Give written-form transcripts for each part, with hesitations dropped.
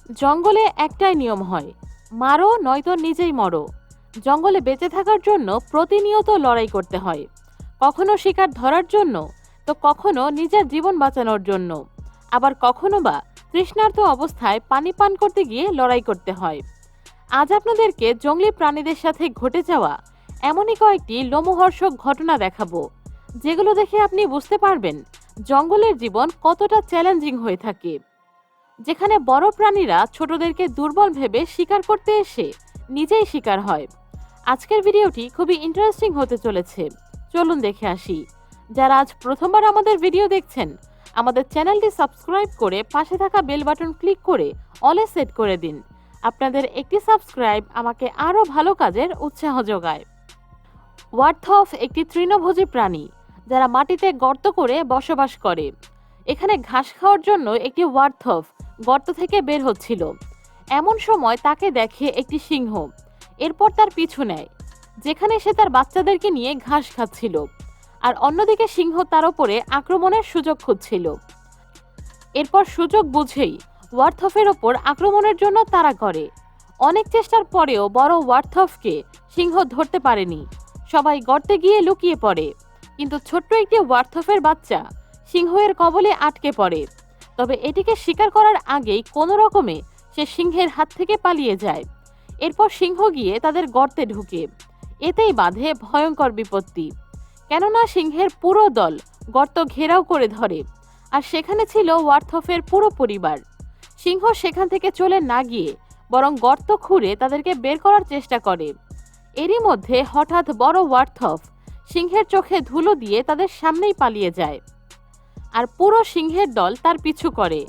জঙ্গলে একটাই নিয়ম হয়, মারো নয়তো নিজেই মরো। জঙ্গলে বেঁচে থাকার জন্য প্রতিনিয়ত লড়াই করতে হয়, কখনো শিকার ধরার জন্য, তো কখনো নিজের জীবন বাঁচানোর জন্য, আবার কখনো বা তৃষ্ণার্ত অবস্থায় পানি পান করতে গিয়ে লড়াই করতে হয়। আজ আপনাদেরকে জঙ্গলি প্রাণীদের সাথে ঘটে যাওয়া এমনই কয়েকটি লোমহর্ষক ঘটনা দেখাবো, যেগুলো দেখে আপনি বুঝতে পারবেন জঙ্গলের জীবন কতটা চ্যালেঞ্জিং হয়ে থাকে। যেখানে বড় প্রাণীরা ছোটদেরকে দুর্বল ভেবে শিকার করতে এসে নিজেই শিকার হয়। আজকের ভিডিওটি খুবই ইন্টারেস্টিং হতে চলেছে, চলুন দেখে আসি। যারা আজ প্রথমবার আমাদের ভিডিও দেখছেন, আমাদের চ্যানেলটি সাবস্ক্রাইব করে পাশে থাকা বেল বাটন ক্লিক করে অলে সেট করে দিন। আপনাদের একটি সাবস্ক্রাইব আমাকে আরও ভালো কাজের উৎসাহ যোগায়। ওয়ার্থফ একটি তৃণভোজী প্রাণী, যারা মাটিতে গর্ত করে বসবাস করে। এখানে ঘাস খাওয়ার জন্য একটি ওয়ার্থফ গর্ত থেকে বের হচ্ছিল। এমন সময় তাকে দেখে একটি সিংহ, এরপর তার পিছু নেয়, যেখানে সে তার বাচ্চাদেরকে নিয়ে ঘাস খাচ্ছিল। আর অন্যদিকে সিংহ তার ওপরে আক্রমণের সুযোগ খুঁজছিল। এরপর সুযোগ বুঝেই ওয়ার্থফের ওপর আক্রমণের জন্য তাড়া করে। অনেক চেষ্টার পরেও বড় ওয়ার্থফকে সিংহ ধরতে পারেনি। সবাই গর্তে গিয়ে লুকিয়ে পড়ে, কিন্তু ছোট্ট একটি ওয়ার্থফের বাচ্চা সিংহের কবলে আটকে পড়ে। তবে এটিকে শিকার করার আগেই কোনো রকমে সে সিংহের হাত থেকে পালিয়ে যায়। এরপর সিংহ গিয়ে তাদের গর্তে ঢুকে। এতেই বাধে ভয়ঙ্কর বিপত্তি, কেননা সিংহের পুরো দল গর্ত ঘেরাও করে ধরে, আর সেখানে ছিল ওয়ার্থফের পুরো পরিবার। সিংহ সেখান থেকে চলে না গিয়ে বরং গর্ত খুঁড়ে তাদেরকে বের করার চেষ্টা করে। এরই মধ্যে হঠাৎ বড় ওয়ার্থফ সিংহের চোখে ধুলো দিয়ে তাদের সামনেই পালিয়ে যায়, আর পুরো সিংহের দল তার পিছু করে।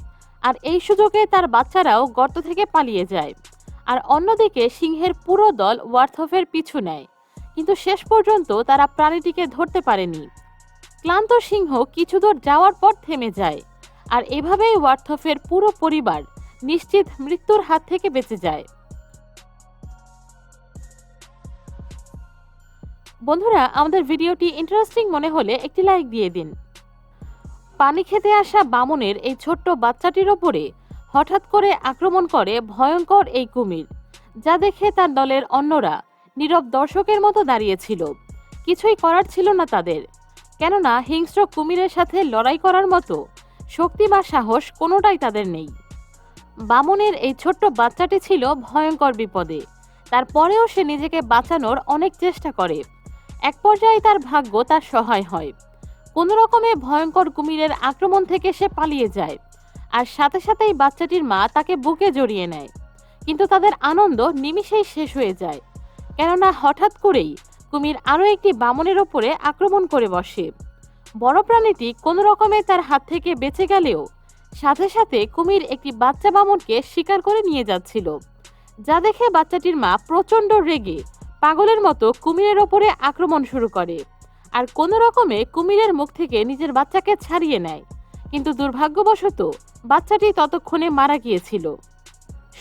আর এই সুযোগে তার বাচ্চারাও গর্ত থেকে পালিয়ে যায়। আর অন্যদিকে সিংহের পুরো দল ওয়ার্থফের পিছু নেয়, কিন্তু শেষ পর্যন্ত তারা প্রাণীটিকে ধরতে পারেনি। ক্লান্ত সিংহ কিছু দূর যাওয়ার পর থেমে যায়, আর এভাবেই ওয়ার্থফের পুরো পরিবার নিশ্চিত মৃত্যুর হাত থেকে বেঁচে যায়। বন্ধুরা, আমাদের ভিডিওটি ইন্টারেস্টিং মনে হলে একটি লাইক দিয়ে দিন। পানি খেতে আসা বামনের এই ছোট্ট বাচ্চাটির ওপরে হঠাৎ করে আক্রমণ করে ভয়ঙ্কর এই কুমির, যা দেখে তার দলের অন্যরা নীরব দর্শকের মতো দাঁড়িয়েছিল। কিছুই করার ছিল না তাদের, কেননা হিংস্র কুমিরের সাথে লড়াই করার মতো শক্তি বা সাহস কোনোটাই তাদের নেই। বামনের এই ছোট্ট বাচ্চাটি ছিল ভয়ঙ্কর বিপদে, তারপরেও সে নিজেকে বাঁচানোর অনেক চেষ্টা করে। এক পর্যায়ে তার ভাগ্য তার সহায় হয়। কোনো রকমে ভয়ঙ্কর কুমিরের আক্রমণ থেকে সে পালিয়ে যায়, আর সাথে সাথেই বাচ্চাটির মা তাকে বুকে জড়িয়ে নেয়। কিন্তু তাদের আনন্দ নিমিষেই শেষ হয়ে যায়, কেননা হঠাৎ করেই কুমির আরও একটি বামনের ওপরে আক্রমণ করে বসে। বড় প্রাণীটি কোনো রকমে তার হাত থেকে বেঁচে গেলেও সাথে সাথে কুমির একটি বাচ্চা বামনকে শিকার করে নিয়ে যাচ্ছিল, যা দেখে বাচ্চাটির মা প্রচণ্ড রেগে পাগলের মতো কুমিরের ওপরে আক্রমণ শুরু করে, আর কোনো রকমে কুমিরের মুখ থেকে নিজের বাচ্চাকে ছাড়িয়ে নেয়। কিন্তু দুর্ভাগ্যবশত বাচ্চাটি ততক্ষণে মারা গিয়েছিল।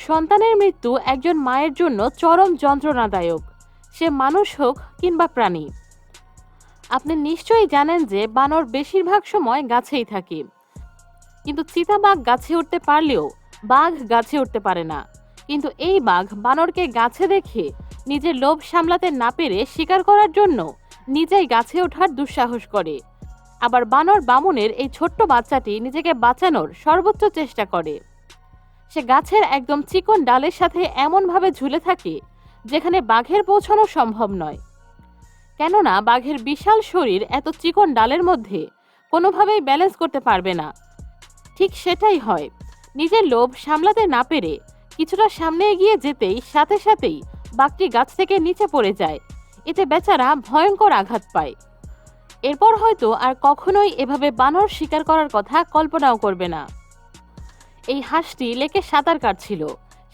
সন্তানের মৃত্যু একজন মায়ের জন্য চরম যন্ত্রণাদায়ক, সে মানুষ হোক কিংবা প্রাণী। আপনি নিশ্চয়ই জানেন যে বানর বেশিরভাগ সময় গাছেই থাকে, কিন্তু চিতাবাঘ গাছে উঠতে পারলেও বাঘ গাছে উঠতে পারে না। কিন্তু এই বাঘ বানরকে গাছে দেখে নিজের লোভ সামলাতে না পেরে শিকার করার জন্য নিজেই গাছে ওঠার দুঃসাহস করে। আবার বানর বামনের এই ছোট্ট বাচ্চাটি নিজেকে বাঁচানোর সর্বোচ্চ চেষ্টা করে। সে গাছের একদম চিকন ডালের সাথে এমনভাবে ঝুলে থাকে যেখানে বাঘের পৌঁছানো সম্ভব নয়, কেননা বাঘের বিশাল শরীর এত চিকন ডালের মধ্যে কোনোভাবেই ব্যালেন্স করতে পারবে না। ঠিক সেটাই হয়, নিজের লোভ সামলাতে না পেরে কিছুটা সামনে এগিয়ে যেতেই সাথে সাথেই বাঘটি গাছ থেকে নিচে পড়ে যায়। এতে বেচারা ভয়ঙ্কর আঘাত পায়। এরপর হয়তো আর কখনোই এভাবে বানর শিকার করার কথা কল্পনাও করবে না। এই হাঁসটি লেকে সাঁতার কাটছিল,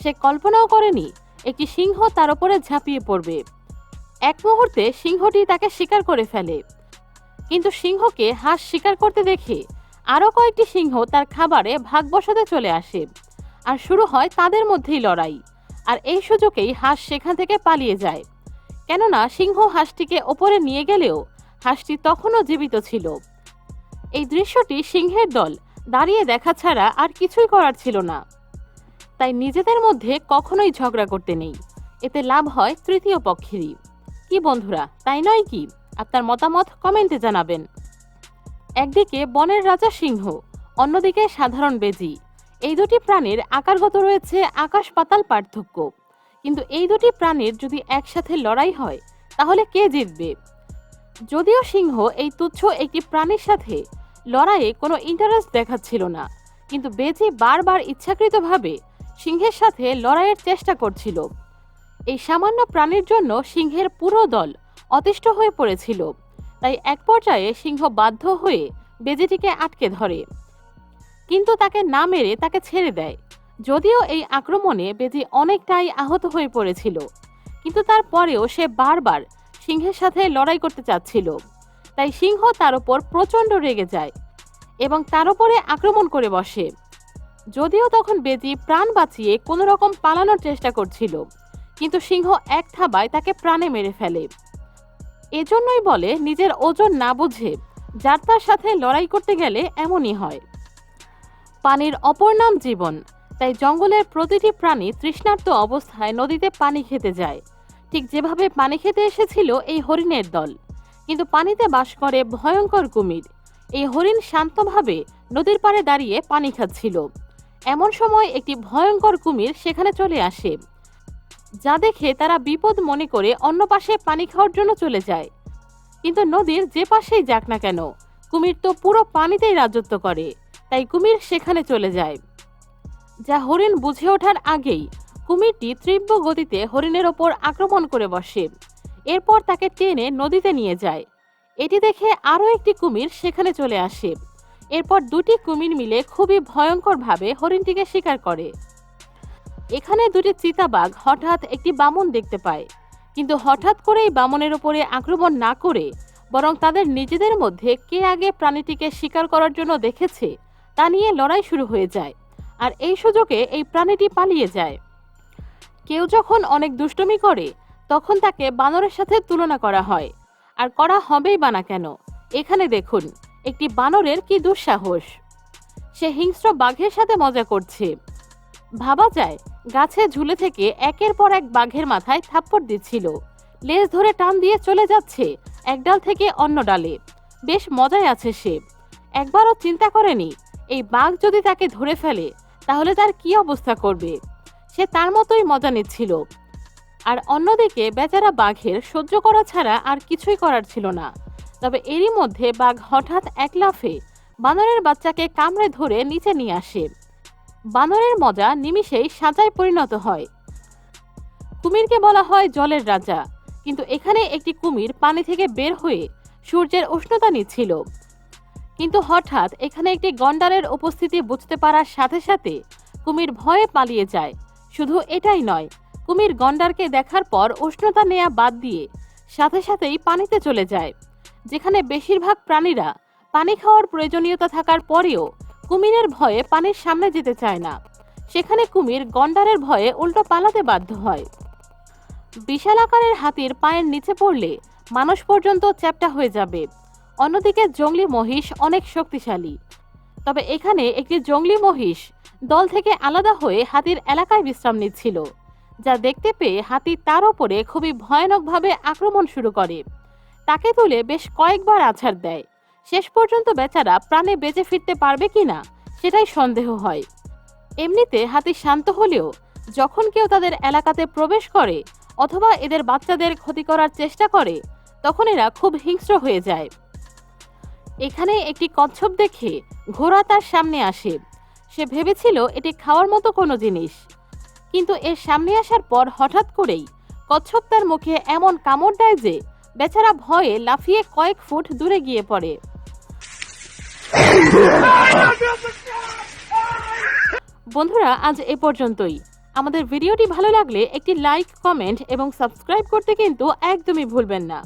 সে কল্পনাও করেনি একটি সিংহ তার উপরে ঝাঁপিয়ে পড়বে। এক মুহূর্তে সিংহটি তাকে শিকার করে ফেলে, কিন্তু সিংহকে হাঁস শিকার করতে দেখে আরও কয়েকটি সিংহ তার খাবারে ভাগ বসাতে চলে আসে, আর শুরু হয় তাদের মধ্যেই লড়াই। আর এই সুযোগেই হাঁস সেখান থেকে পালিয়ে যায়, কেননা সিংহ হাঁসটিকে ওপরে নিয়ে গেলেও হাঁসটি তখনও জীবিত ছিল। এই দৃশ্যটি সিংহের দল দাঁড়িয়ে দেখা ছাড়া আর কিছুই করার ছিল না। তাই নিজেদের মধ্যে কখনোই ঝগড়া করতে নেই, এতে লাভ হয় তৃতীয় পক্ষেরই। কি বন্ধুরা, তাই নয় কি? আপনার মতামত কমেন্টে জানাবেন। একদিকে বনের রাজা সিংহ, অন্যদিকে সাধারণ বেজি। এই দুটি প্রাণীর আকারগত রয়েছে আকাশ পাতাল পার্থক্য, কিন্তু এই দুটি প্রাণীর যদি একসাথে লড়াই হয় তাহলে কে জিতবে? যদিও সিংহ এই তুচ্ছ একটি প্রাণীর সাথে লড়াইয়ে কোনো ইন্টারেস্ট দেখাচ্ছিল না, কিন্তু বেজি বারবার ইচ্ছাকৃতভাবে সিংহের সাথে লড়াইয়ের চেষ্টা করছিল। এই সামান্য প্রাণীর জন্য সিংহের পুরো দল অতিষ্ঠ হয়ে পড়েছিল। তাই এক পর্যায়ে সিংহ বাধ্য হয়ে বেজিটিকে আটকে ধরে, কিন্তু তাকে না মেরে তাকে ছেড়ে দেয়। যদিও এই আক্রমণে বেজি অনেকটাই আহত হয়ে পড়েছিল, কিন্তু তারপরেও সে বারবার সিংহের সাথে লড়াই করতে চাচ্ছিল। তাই সিংহ তার উপর প্রচণ্ড রেগে যায় এবং তার উপরে আক্রমণ করে বসে। যদিও তখন বেজি প্রাণ বাঁচিয়ে কোনো রকম পালানোর চেষ্টা করছিল, কিন্তু সিংহ এক থাবায় তাকে প্রাণে মেরে ফেলে। এজন্যই বলে, নিজের ওজন না বুঝে যার তার সাথে লড়াই করতে গেলে এমনই হয়। পানির অপর নাম জীবন, তাই জঙ্গলের প্রতিটি প্রাণী তৃষ্ণার্ত অবস্থায় নদীতে পানি খেতে যায়। ঠিক যেভাবে পানি খেতে এসেছিল এই হরিণের দল, কিন্তু পানিতে বাস করে ভয়ঙ্কর কুমির। এই হরিণ শান্তভাবে নদীর পাড়ে দাঁড়িয়ে পানি খাচ্ছিল। এমন সময় একটি ভয়ঙ্কর কুমির সেখানে চলে আসে, যা দেখে তারা বিপদ মনে করে অন্য পাশে পানি খাওয়ার জন্য চলে যায়। কিন্তু নদীর যে পাশেই যাক না কেন, কুমির তো পুরো পানিতেই রাজত্ব করে, তাই কুমির সেখানে চলে যায়। যা হরিণ বুঝে ওঠার আগেই কুমিরটি তীব্র গতিতে হরিণের ওপর আক্রমণ করে বসে। এরপর তাকে টেনে নদীতে নিয়ে যায়। এটি দেখে আরও একটি কুমির সেখানে চলে আসে। এরপর দুটি কুমির মিলে খুবই ভয়ঙ্করভাবে হরিণটিকে শিকার করে। এখানে দুটি চিতাবাঘ হঠাৎ একটি বামন দেখতে পায়, কিন্তু হঠাৎ করেই বামনের উপরে আক্রমণ না করে বরং তাদের নিজেদের মধ্যে কে আগে প্রাণীটিকে শিকার করার জন্য দেখেছে তা নিয়ে লড়াই শুরু হয়ে যায়। আর এই সুযোগে এই প্রাণীটি পালিয়ে যায়। কেউ যখন অনেক দুষ্টুমি করে তখন তাকে বানরের সাথে তুলনা করা হয়, আর করা হবেই বা না কেন। এখানে দেখুন একটি বানরের কি দুঃসাহস, সে হিংস্র বাঘের সাথে মজা করছে। ভাবা যায় গাছে ঝুলে থেকে একের পর এক বাঘের মাথায় থাপ্পড় দিচ্ছিল, লেজ ধরে টান দিয়ে চলে যাচ্ছে এক ডাল থেকে অন্য ডালে। বেশ মজায় আছে সে। একবারও চিন্তা করেনি এই বাঘ যদি তাকে ধরে ফেলে তাহলে তার কি অবস্থা করবে। সে তার মতোই মজা নিচ্ছিল। আর অন্যদিকে বেচারা বাঘের সহ্য করা ছাড়া আর কিছুই করার ছিল না। তবে এরই মধ্যে বাঘ হঠাৎ এক লাফে বানরের বাচ্চাকে কামড়ে ধরে নিচে নিয়ে আসে। বানরের মজা নিমিষেই সাজায় পরিণত হয়। কুমিরকে বলা হয় জলের রাজা, কিন্তু এখানে একটি কুমির পানি থেকে বের হয়ে সূর্যের উষ্ণতা নিচ্ছিল। কিন্তু হঠাৎ এখানে একটি গন্ডারের উপস্থিতি বুঝতে পারার সাথে সাথে কুমির ভয়ে পালিয়ে যায়। শুধু এটাই নয়, কুমির গন্ডারকে দেখার পর উষ্ণতা নেয়া বাদ দিয়ে সাথে সাথেই পানিতে চলে যায়। যেখানে বেশিরভাগ প্রাণীরা পানি খাওয়ার প্রয়োজনীয়তা থাকার পরেও কুমিরের ভয়ে পানির সামনে যেতে চায় না, সেখানে কুমির গন্ডারের ভয়ে উল্টো পালাতে বাধ্য হয়। বিশাল আকারের হাতির পায়ের নিচে পড়লে মানুষ পর্যন্ত চ্যাপ্টা হয়ে যাবে। অন্যদিকে জংলি মহিষ অনেক শক্তিশালী, তবে এখানে একটি জংলি মহিষ দল থেকে আলাদা হয়ে হাতির এলাকায় বিশ্রাম নিচ্ছিল, যা দেখতে পেয়ে হাতি তার ওপরে খুবই ভয়ানকভাবে আক্রমণ শুরু করে। তাকে তুলে বেশ কয়েকবার আছাড় দেয়। শেষ পর্যন্ত বেচারা প্রাণে বেঁচে ফিরতে পারবে কিনা সেটাই সন্দেহ হয়। এমনিতে হাতি শান্ত হলেও যখন কেউ তাদের এলাকাতে প্রবেশ করে অথবা এদের বাচ্চাদের ক্ষতি করার চেষ্টা করে তখন এরা খুব হিংস্র হয়ে যায়। এখানে একটি কচ্ছপ দেখে ঘোড়া তার সামনে আসে। সে ভেবেছিল এটি খাওয়ার মতো কোনো জিনিস, কিন্তু এর সামনে আসার পর হঠাৎ করেই কচ্ছপ তার মুখে এমন কামড় দেয় যে বেচারা ভয়ে লাফিয়ে কয়েক ফুট দূরে গিয়ে পড়ে। বন্ধুরা, আজ এ পর্যন্তই। আমাদের ভিডিওটি ভালো লাগলে একটি লাইক, কমেন্ট এবং সাবস্ক্রাইব করতে কিন্তু একদমই ভুলবেন না।